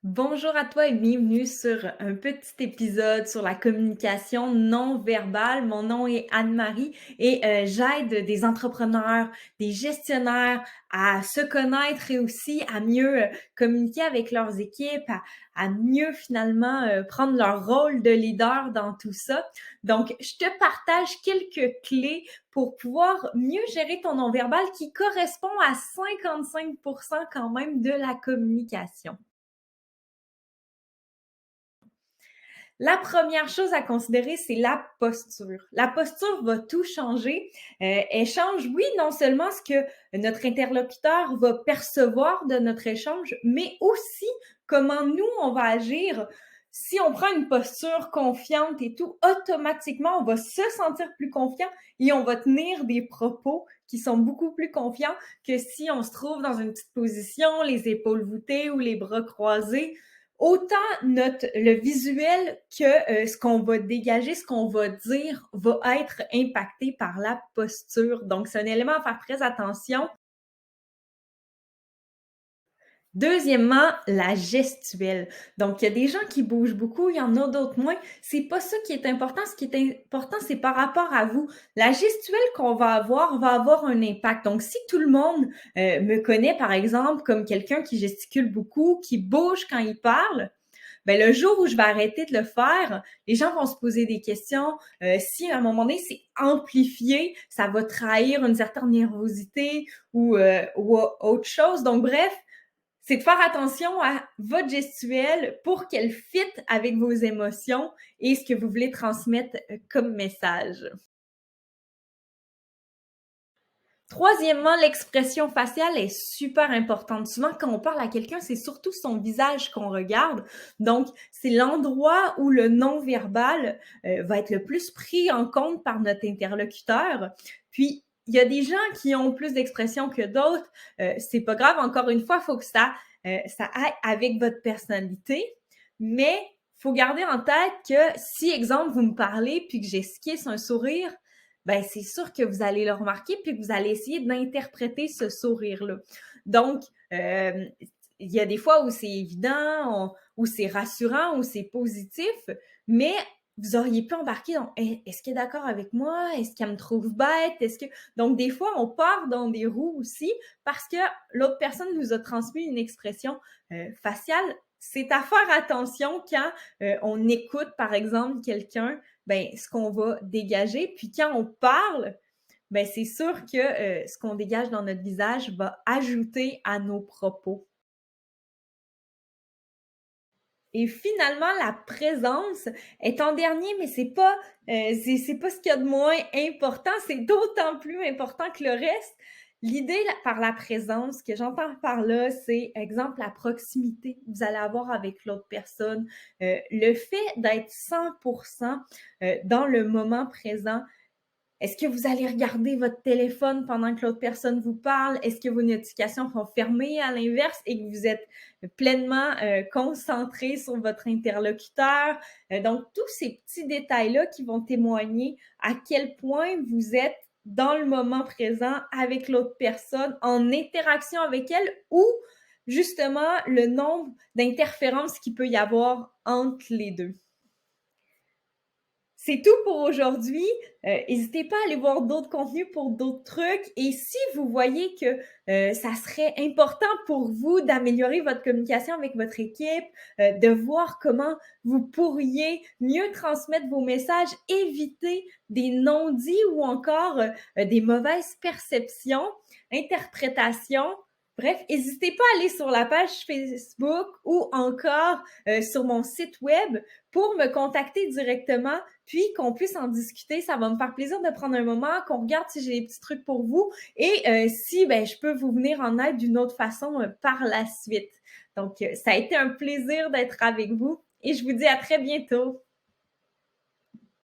Bonjour à toi et bienvenue sur un petit épisode sur la communication non verbale. Mon nom est Anne-Marie et j'aide des entrepreneurs, des gestionnaires à se connaître et aussi à mieux communiquer avec leurs équipes, à mieux finalement prendre leur rôle de leader dans tout ça. Donc, je te partage quelques clés pour pouvoir mieux gérer ton non-verbal qui correspond à 55% quand même de la communication. La première chose à considérer, c'est la posture. La posture va tout changer. Elle change, oui, non seulement ce que notre interlocuteur va percevoir de notre échange, mais aussi comment nous, on va agir. Si on prend une posture confiante et tout, automatiquement, on va se sentir plus confiant et on va tenir des propos qui sont beaucoup plus confiants que si on se trouve dans une petite position, les épaules voûtées ou les bras croisés. Autant le visuel que ce qu'on va dégager, ce qu'on va dire va être impacté par la posture. Donc, c'est un élément à faire très attention. Deuxièmement, la gestuelle. Donc, il y a des gens qui bougent beaucoup, il y en a d'autres moins. C'est pas ça qui est important. Ce qui est important, c'est par rapport à vous. La gestuelle qu'on va avoir un impact. Donc, si tout le monde me connaît, par exemple, comme quelqu'un qui gesticule beaucoup, qui bouge quand il parle, ben le jour où je vais arrêter de le faire, les gens vont se poser des questions. Si à un moment donné c'est amplifié, ça va trahir une certaine nervosité ou autre chose. Donc bref, c'est de faire attention à votre gestuelle pour qu'elle fitte avec vos émotions et ce que vous voulez transmettre comme message. Troisièmement, l'expression faciale est super importante. Souvent, quand on parle à quelqu'un, c'est surtout son visage qu'on regarde. Donc, c'est l'endroit où le non-verbal va être le plus pris en compte par notre interlocuteur. Puis, il y a des gens qui ont plus d'expression que d'autres. C'est pas grave. Encore une fois, il faut que ça aille avec votre personnalité. Mais faut garder en tête que si, exemple, vous me parlez puis que j'esquisse un sourire, ben c'est sûr que vous allez le remarquer puis que vous allez essayer d'interpréter ce sourire-là. Donc, il y a des fois où c'est évident, où c'est rassurant, où c'est positif, mais vous auriez pu embarquer dans est-ce qu'elle est d'accord avec moi? Est-ce qu'elle me trouve bête? Donc, des fois, on part dans des roues aussi parce que l'autre personne nous a transmis une expression faciale. C'est à faire attention quand on écoute, par exemple, quelqu'un ben, ce qu'on va dégager. Puis quand on parle, ben, c'est sûr que ce qu'on dégage dans notre visage va ajouter à nos propos. Et finalement, la présence est en dernier, mais c'est pas ce qu'il y a de moins important, c'est d'autant plus important que le reste. L'idée par la présence, ce que j'entends par là, c'est, exemple, la proximité que vous allez avoir avec l'autre personne, le fait d'être 100% dans le moment présent. Est-ce que vous allez regarder votre téléphone pendant que l'autre personne vous parle? Est-ce que vos notifications sont fermées à l'inverse et que vous êtes pleinement concentré sur votre interlocuteur? Donc, tous ces petits détails-là qui vont témoigner à quel point vous êtes dans le moment présent avec l'autre personne, en interaction avec elle ou justement le nombre d'interférences qu'il peut y avoir entre les deux. C'est tout pour aujourd'hui. N'hésitez pas à aller voir d'autres contenus pour d'autres trucs. Et si vous voyez que ça serait important pour vous d'améliorer votre communication avec votre équipe, de voir comment vous pourriez mieux transmettre vos messages, éviter des non-dits ou encore des mauvaises perceptions, interprétations. Bref, n'hésitez pas à aller sur la page Facebook ou encore sur mon site web pour me contacter directement puis qu'on puisse en discuter. Ça va me faire plaisir de prendre un moment, qu'on regarde si j'ai des petits trucs pour vous et si ben, je peux vous venir en aide d'une autre façon par la suite. Donc, ça a été un plaisir d'être avec vous et je vous dis à très bientôt.